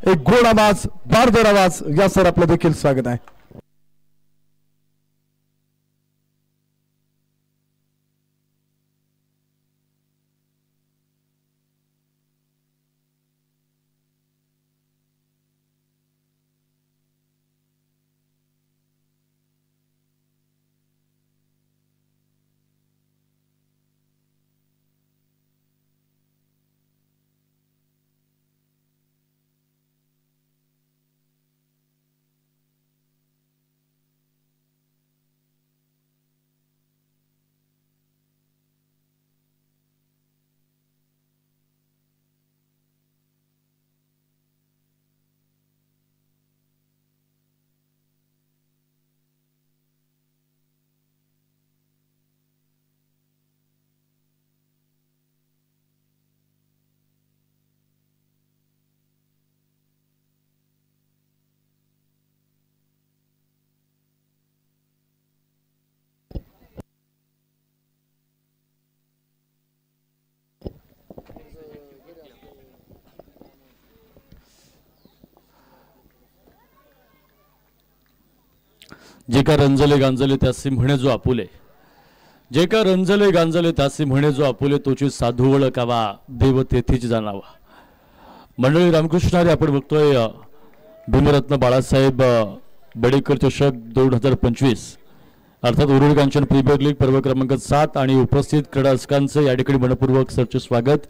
एक गोड आवाज, बारदार आवाज या सर आपलं देखील स्वागत आहे. जे का रंजले गांजले त्यासी म्हणे जो आपुले, जे का रंजले गांजले त्यासी म्हणे जो आपुले, तोची साधू ओळखावा देव तेथीच जाणावा. मंडळी रामकृष्णारी आपण बघतोय भीमरत्न बाळासाहेब बडेकर चषक 2025 अर्थात उरुळ कांचन प्रीमियर लीग पर्व क्रमांक 7 आणि उपस्थित क्रीडा रसिकांचं या ठिकाणी मनपूर्वक सरचे स्वागत.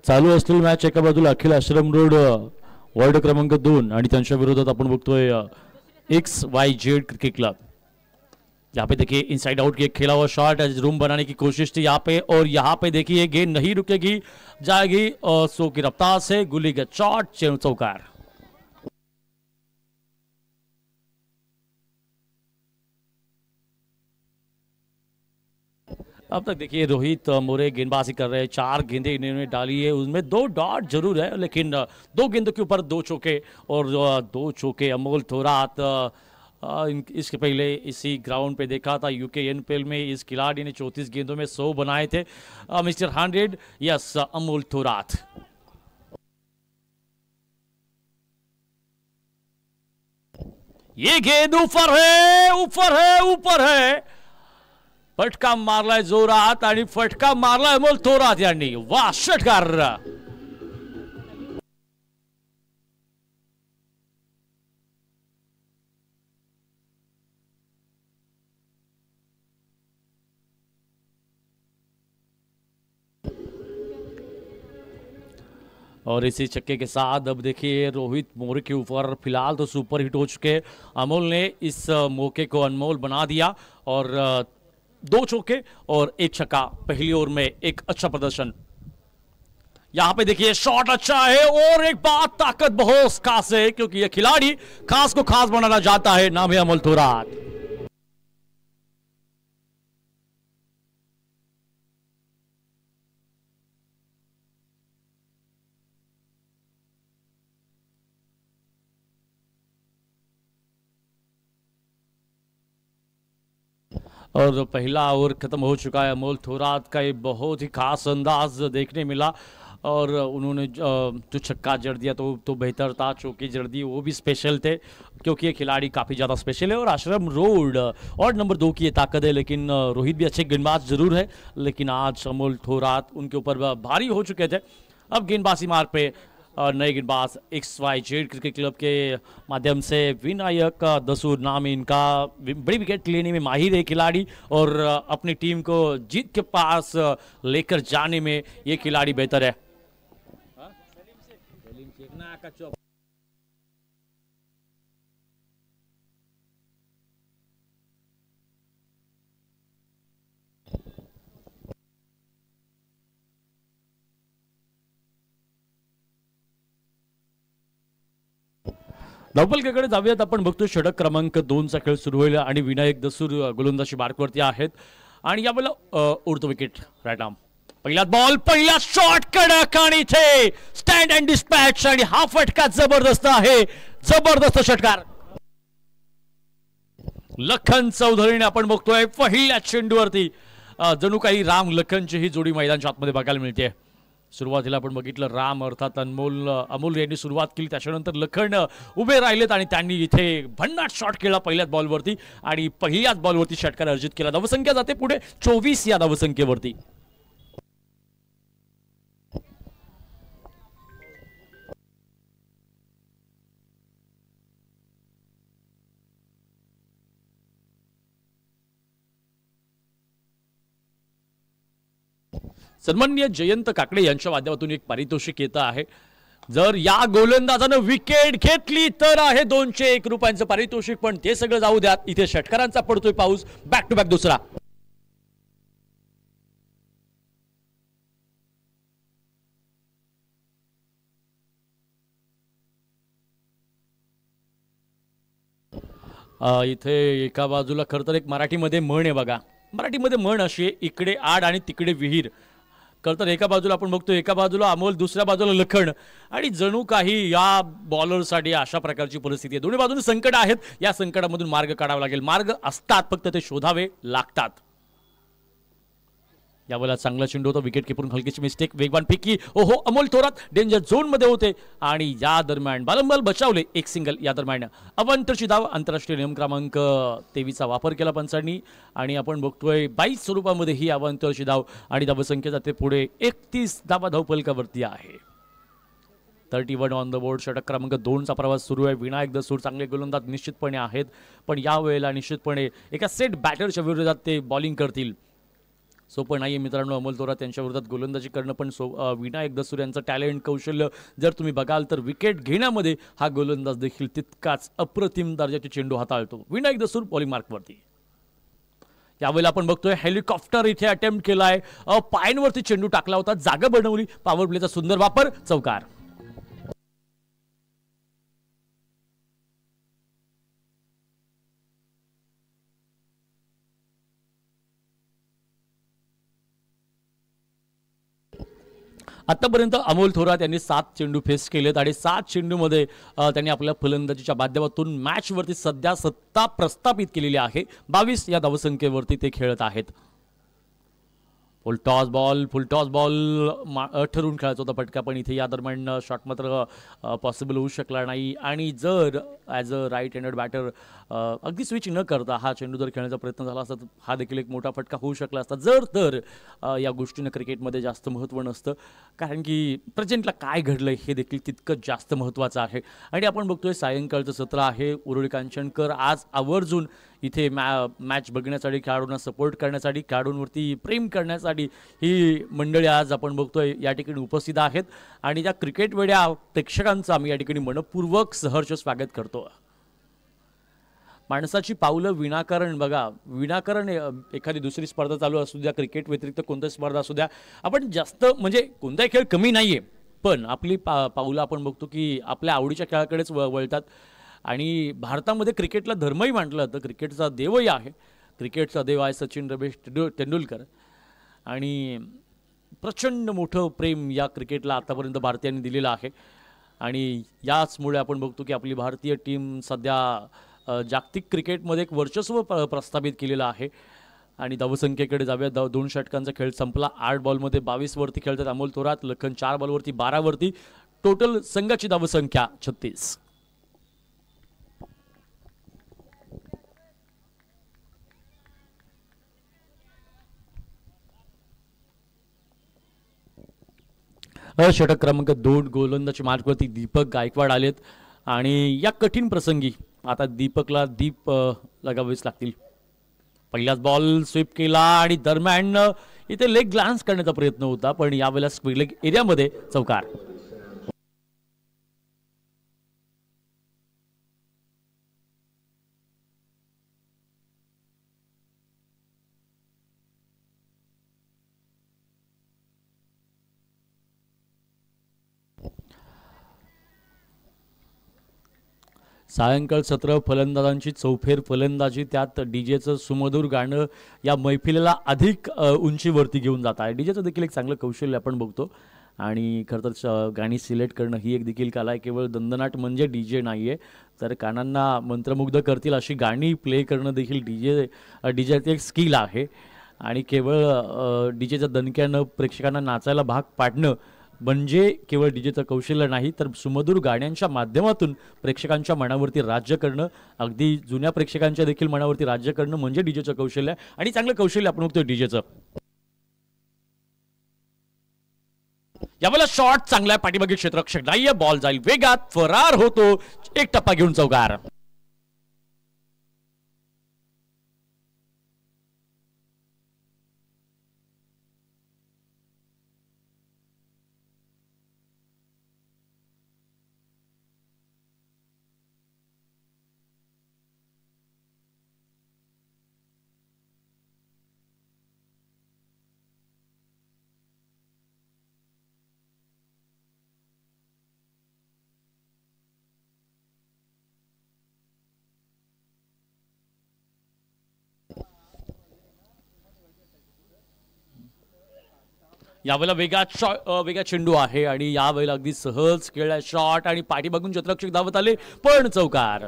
चालू असलेली मॅच एका बाजूला अखिल आश्रम रोड वॉर्ड क्रमांक 2 आणि त्यांच्या विरोधात आपण बघतोय XYZ क्रिकेट क्लब. यहाँ पे देखिए इनसाइड आउट की एक खेला हुआ शॉट, रूम बनाने की कोशिश थी यहाँ पे, और यहाँ पे देखिए गेंद नहीं रुकेगी, जाएगी और सो की रफ्तार से गुली का शॉट चौकार. अब तक देखिए रोहित मोरे गेंदबाजी कर रहे हैं, 4 गेंदें इन्होंने डाली है, उसमें 2 डॉट जरूर है, लेकिन 2 गेंदों के ऊपर 2 चौके, और 2 चौके अमोल थोरात. इसके पहले इसी ग्राउंड पे देखा था UKNPL में इस खिलाड़ी ने 34 गेंदों में 100 बनाए थे. Mister 100 yes Amol Thorat. ये गेंद ऊपर है, ऊपर है, ऊपर है. फटका मारलाय जोरात आणि फटका मारलाय अमोल थोरात यांनी. वाह षटकार. और इसी छक्के के साथ अब देखिए रोहित मोरे के ऊपर फिलहाल तो सुपर हिट हो चुके. अमोल ने इस मौके को अनमोल बना दिया और 2 चौके और 1 छक्का. पहली ओवर में एक अच्छा प्रदर्शन. यहां पे देखिए शॉट अच्छा है, और एक बात ताकत बहुत खास है, क्योंकि यह खिलाड़ी खास को खास बनाना चाहता है. नाम है अमोल थोरात. और पहला ओवर खत्म हो चुका है. अमोल थोरात का एक बहुत ही खास अंदाज देखने मिला, और उन्होंने जो छक्का जड़ दिया तो बेहतर था. चौके जड़ दी वो भी स्पेशल थे, क्योंकि ये खिलाड़ी काफ़ी ज़्यादा स्पेशल है. और आश्रम रोड और नंबर 2 की ये ताकत है, लेकिन रोहित भी अच्छे गेंदबाज जरूर है, लेकिन आज अमोल थोरात उनके ऊपर भारी हो चुके थे. अब गेंदबाजी मार्ग पे नए गेंदबाज XYZ क्रिकेट क्लब के माध्यम से विनायक दसूर नाम इनका. बड़ी विकेट लेने में माहिर है खिलाड़ी, और अपनी टीम को जीत के पास लेकर जाने में ये खिलाड़ी बेहतर है. धावपलकेकडे जाऊयात. आपण बघतो षटक क्रमांक 2चा खेळ सुरू होईल आणि विनायक दसूर गोलंदाजी मार्कवरती आहेत. आणि यावेळेला उडतो विकेट राईट आर्म. पहिला बॉल, पहिला शॉट कडक, आणि इथे स्टँड अँड डिस्पॅच, आणि हा फटका जबरदस्त आहे. जबरदस्त षटकार. लखन चौधरीने आपण बघतोय पहिल्या चेंडूवरती जणू काही राम लखनची ही जोडी मैदानाच्या आतमध्ये बघायला मिळते. सुरुवातीला आपण बघितलं राम अर्थात अमोल यांनी सुरुवात केली, त्याच्यानंतर लखन उभे राहिलेत आणि त्यांनी इथे भन्नाट शॉट केला पहिल्याच बॉलवरती आणि पहिल्याच बॉलवरती षटकार अर्जित केला. धावसंख्या जाते पुढे 24 या धावसंख्येवरती. सन्माननीय जयंत काकडे यांच्या माध्यमातून एक पारितोषिक येतं आहे. जर या गोलंदाजानं विकेट घेतली तर आहे 201 रुपयांचं पारितोषिक, पण ते सगळं जाऊ द्या. इथे षटकारांचा पडतोय पाऊस, बॅक टू बॅक दुसरा. इथे एका बाजूला खरं तर एक मराठीमध्ये म्हण आहे बघा, मराठीमध्ये म्हण अशी आहे, इकडे आड आणि तिकडे विहीर. खरं तर एका बाजूला आपण बघतो, एका बाजूला अमोल, दुसऱ्या बाजूला लखन आणि जणू काही या बॉलरसाठी अशा प्रकारची परिस्थिती आहे. दोन्ही बाजूने संकट आहेत, या संकटामधून मार्ग काढावा लागेल. मार्ग असतात, फक्त ते शोधावे लागतात. यावेळेला चांगला चेंडू होता, विकेट कीपरून हलकीची मिस्टेक, वेगवान फेकी, ओहो अमोल थोरात डेंजर झोन मध्ये होते आणि या दरम्यान बालंबाल बचावले, एक सिंगल. या दरम्यान अवांतरची धाव, आंतरराष्ट्रीय नियम क्रमांक 23 वापर केला पंचांनी आणि आपण बघतोय 22 स्वरूपामध्ये ही अवांतरची धाव आणि धावसंख्या जाते पुढे 31 धावा धावफलकावरती आहे. 31 ऑन द बोर्ड. षटक क्रमांक 2चा प्रवास सुरू आहे. विनायक दसूर चांगले गोलंदाज निश्चितपणे आहेत, पण यावेळेला निश्चितपणे एका सेट बॅटरच्या विरोधात ते बॉलिंग करतील. सोपं नाही आहे मित्रांनो अमोल थोरात त्यांच्या विरोधात गोलंदाजी करणं, पण विनायक दसूर यांचं टॅलेंट, कौशल्य जर तुम्ही बघाल तर विकेट घेण्यामध्ये हा गोलंदाज देखील तितकाच अप्रतिम दर्जाचे चेंडू हाताळतो. विनायक दसूर बॉलिंग मार्कवरती. यावेळेला आपण बघतोय हेलिकॉप्टर इथे अटेम्प्ट केलाय, पायांवरती चेंडू टाकला होता, जागा बनवली, पॉवर प्लेचा सुंदर वापर, चौकार. आतापर्यंत अमोल थोरात यांनी 7 चेंडू फेस केलेत आणि 7 चेंडूमध्ये त्यांनी आपल्या फलंदाजीच्या माध्यमातून मॅचवरती सध्या सत्ता प्रस्थापित केलेली आहे. 22 या धावसंख्येवरती ते खेळत आहेत. फुल टॉस बॉल ठरून खेळायचा होता फटका, पण इथे या दरम्यान शॉट मात्र पॉसिबल होऊ शकला नाही आणि जर as a right handed batter अगदी स्विच न करता हा चेंडू जर खेळण्याचा प्रयत्न झाला असता तर हा देखील एक मोठा फटका होऊ शकला असता. जर तर या गोष्टीनं क्रिकेटमध्ये जास्त महत्त्व नसतं, कारण की प्रेझेंटला काय घडलं हे देखील तितकं जास्त महत्त्वाचं आहे. आणि आपण बघतोय सायंकाळचं सत्र आहे. उरुळी कांचनकर आज आवर्जून इथे मॅच बघण्यासाठी, खेळाडूंना सपोर्ट करण्यासाठी, खेळाडूंवरती प्रेम करण्यासाठी ही मंडळी आज आपण बघतोय या ठिकाणी उपस्थित आहेत आणि त्या क्रिकेट वेड्या प्रेक्षकांचं आम्ही या ठिकाणी मनपूर्वक सहर्ष स्वागत करतो. माणसाची पावलं विनाकारण बघा, विनाकारण एखादी दुसरी स्पर्धा चालू असू द्या, क्रिकेट व्यतिरिक्त कोणत्याही स्पर्धा असू द्या, आपण जास्त म्हणजे कोणताही खेळ कमी नाही आहे, पण आपली पावलं आपण बघतो की आपल्या आवडीच्या खेळाकडेच वळतात. आणि भारतामध्ये क्रिकेटला धर्मही मानलं जातं, क्रिकेटचा देवही आहे. क्रिकेटचा देव आहे सचिन रमेश तेंडुलकर आणि प्रचंड मोठं प्रेम या क्रिकेटला आतापर्यंत भारतीयांनी दिलेलं आहे आणि याचमुळे आपण बघतो की आपली भारतीय टीम सध्या जागतिक क्रिकेटमध्ये एक वर्चस्व प्रस्थापित केलेलं आहे. आणि धावसंख्येकडे जाऊया. 2 षटकांचा खेळ संपला. 8 बॉलमध्ये 22 वरती खेळतात अमोल थोरात, लखन 4 बॉलवरती 12 वरती. टोटल संघाची धावसंख्या 36. षटक क्रमांक 2 गोलंदाजी मार्कवरती दीपक गायकवाड आलेत आणि या कठीण प्रसंगी आता दीपकला दीप लगावेच लागतील. पहिलाच बॉल स्वीप केला आणि दरम्यान इथे लेग ग्लान्स करण्याचा प्रयत्न होता, पण यावेळेला स्क्वेअर लेग एरियामध्ये चौकार. सायंकाळ सत्र, फलंदाजांची चौफेर फलंदाजी, त्यात डीजेचं सुमधुर गाणं या मैफिलीला अधिक उंचीवरती घेऊन जात आहे. डीजेचं देखील एक चांगलं कौशल्य आपण बघतो आणि खरं तर गाणी सिलेक्ट करणं ही एक देखील कला आहे. केवळ दंदनाट म्हणजे डीजे नाही आहे, तर कानांना मंत्रमुग्ध करतील अशी गाणी प्ले करणं देखील डीजेचं एक स्किल आहे आणि केवळ डीजेच्या दणक्यानं प्रेक्षकांना नाचायला भाग पाडणं म्हणजे केवळ डीजेचं कौशल्य नाही तर सुमधुर गाण्यांच्या माध्यमातून प्रेक्षकांच्या मनावरती राज्य करणं, अगदी जुन्या प्रेक्षकांच्या देखील मनावरती राज्य करणं म्हणजे डीजेचं कौशल्य आहे. आणि चांगलं कौशल्य आपण बघतोय डीजेचं. यावेळेला शॉट चांगला आहे, पाठीमागे क्षेत्ररक्षक नाहीये, बॉल जाईल वेगात, फरार होतो, एक टप्पा घेऊन चौकार. यावेळेला वेगात चेंडू आहे आणि यावेळेला अगदी सहज खेळला शॉट आणि पाठी बघून क्षेत्ररक्षक धावत आले, पण चौकार.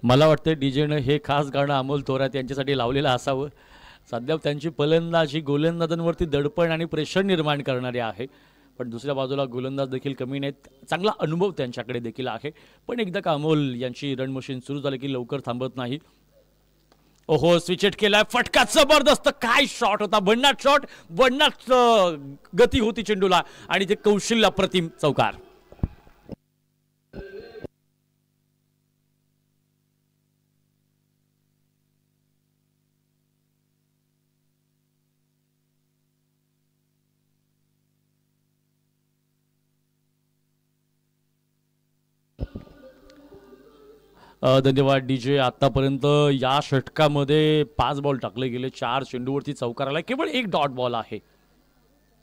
मला वाटतं डीजेनं हे खास गाणं अमोल थोरात यांच्यासाठी लावलेलं असावं. सध्या त्यांची फलंदाजी गोलंदाजांवरती दडपण आणि प्रेशर निर्माण करणारी आहे, पण दुसऱ्या बाजूला गोलंदाज देखील कमी नाहीत, चांगला अनुभव त्यांच्याकडे देखील आहे. पण एकदा का अमोल यांची रन मशीन सुरू झाली की लवकर थांबत नाही. ओहो, स्विचेट केलाय, फटका जबरदस्त, काय शॉट होता, भन्नाट शॉट, भन्नाट गती होती चेंडूला आणि ते कौशल्य अप्रतिम, चौकार. धन्यवाद डीजे. आतापर्यंत या षटकामध्ये 5 बॉल टाकले गेले, 4 चेंडूवरती चौकार आला, केवळ एक डॉट बॉल आहे.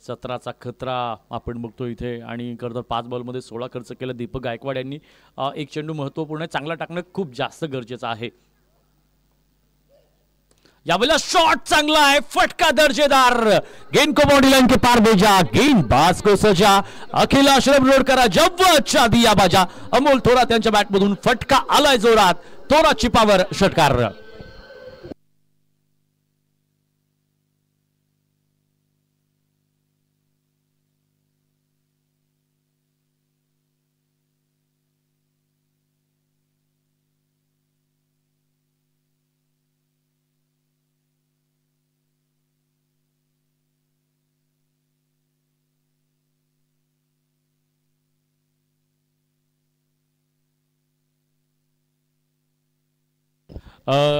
17चा खतरा आपण बघतो इथे आणि खरं 5 बॉलमध्ये 16 खर्च केला दीपक गायकवाड यांनी. एक चेंडू महत्त्वपूर्ण आहे, चांगला टाकणं खूप जास्त गरजेचं आहे. यावेळेला शॉट चांगला आहे, फटका दर्जेदार, गेंद को बाउंड्री लाइन के पार भेजा, गेंदबाज को सजा, अखिल अशरफ रोडकरा जवळच्या दिया बाजा. अमोल थोरात यांच्या बॅटमधून फटका आलाय जोरात, थोरात चिपावर षटकार.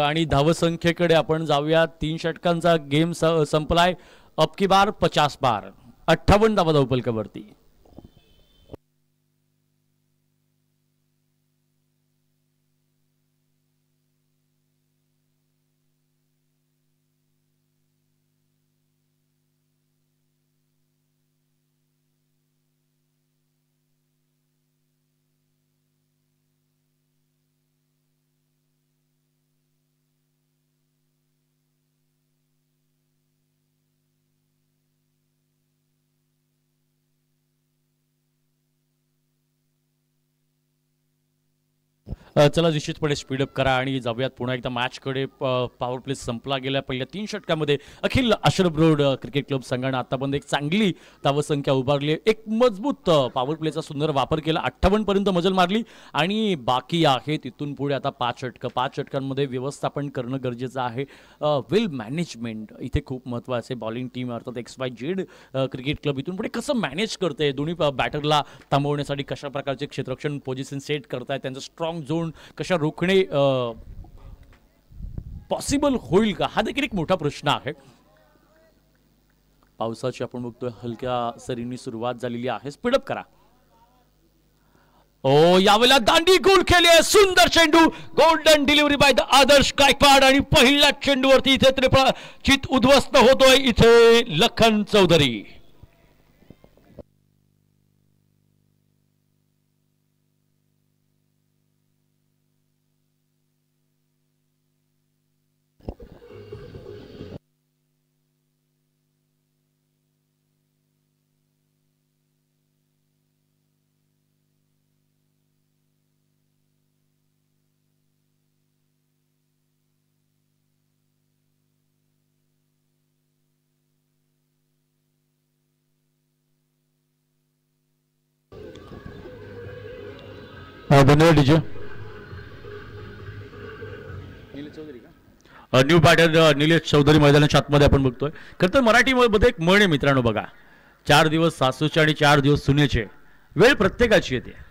आणि धावसंख्येकडे आपण जाऊया. 3 षटकांचा गेम संपलाय. अब की बार 50 बार, 58 धावा धावफलकावरती. चला निश्चितपणे स्पीडअप करा आणि जाऊयात पुन्हा एकदा मॅचकडे. पॉवर प्ले संपला गेला. पहिल्या 3 षटकामध्ये अखिल अशरफ रोड क्रिकेट क्लब संघानं आतापर्यंत एक चांगली धावसंख्या उभारली, एक मजबूत पॉवर प्लेचा सुंदर वापर केला, 58 पर्यंत मजल मारली आणि बाकी आहे तिथून पुढे आता 5 षटकं. 5 षटकांमध्ये व्यवस्थापन करणं गरजेचं आहे. वेल मॅनेजमेंट इथे खूप महत्त्वाचं आहे. बॉलिंग टीम अर्थात XYZ क्रिकेट क्लब इथून पुढे कसं मॅनेज करते, दोन्ही बॅटरला थांबवण्यासाठी कशा प्रकारचे क्षेत्ररक्षण पोझिशन सेट करताय, त्यांचं स्ट्रॉंग झोन कशा रोखणे पॉसिबल होईल का, हा देखील एक मोठा प्रश्न आहे. पावसाची आपण बघतोय हलक्या सरींनी सुरुवात झालेली आहे. स्पीडअप करा. ओ यावेळेला दांडी गोल केली, सुंदर चेंडू, गोल्डन डिलिव्हरी बाय द आदर्श गायकवाड आणि पहिल्या चेंडूवरती इथे चित उद्ध्वस्त होतोय इथे लखन चौधरी. धन्यवाद DJ. New batter Nilesh Chaudhary मैदानाच्या आतमध्ये आपण बघतोय. खरं तर मराठीमध्ये एक म्हण आहे मित्रांनो, बघा, 4 दिवस सासूचे आणि 4 दिवस सुनेचे. वेळ प्रत्येकाची येते.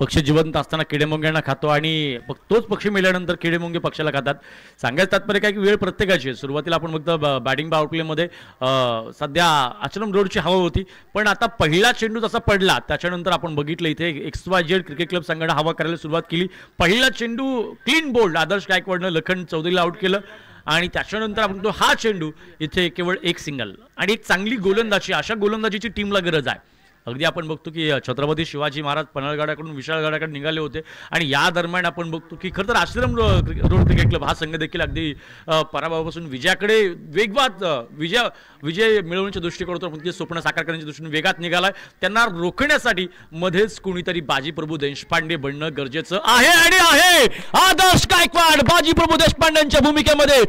पक्षी जिवंत असताना किडेमुंग्यांना खातो आणि तोच पक्षी मेल्यानंतर किडेमुंगे पक्षाला खातात. सांगायचं तात्पर्य काय की वेळ प्रत्येकाची आहे. सुरुवातीला आपण बघतो बॅटिंग बाउटप्लेमध्ये सध्या आश्रम रोडची हवा होती, पण आता पहिला चेंडू जसा पडला त्याच्यानंतर आपण बघितलं इथे XYZ क्रिकेट क्लब संघाने हवा करायला सुरुवात केली. पहिला चेंडू क्लीन बोल्ड आदर्श गायकवाडनं लखन चौधरीला आउट केलं आणि त्याच्यानंतर आपण तो हा चेंडू इथे केवळ एक सिंगल आणि एक चांगली गोलंदाजी, अशा गोलंदाजीची टीमला गरज आहे. अगदी आपण बघतो की छत्रपती शिवाजी महाराज पन्हाळगडाकडून विशाळगडाकडे निघाले होते आणि या दरम्यान आपण बघतो की खरं तर आश्रम रोड क्रिकेट क्लब हा संघ देखील अगदी पराभवापासून विजयाकडे वेगवान विजय मिळवण्याच्या दृष्टिकोनातून स्वप्न साकार करण्याच्या दृष्टीने वेगात निघालाय. त्यांना रोखण्यासाठी मध्येच कुणीतरी बाजीप्रभू देशपांडे बनणं गरजेचं आहे आणि आहे. आदर्श गायकवाड बाजीप्रभू देशपांडेंच्या भूमिकेमध्ये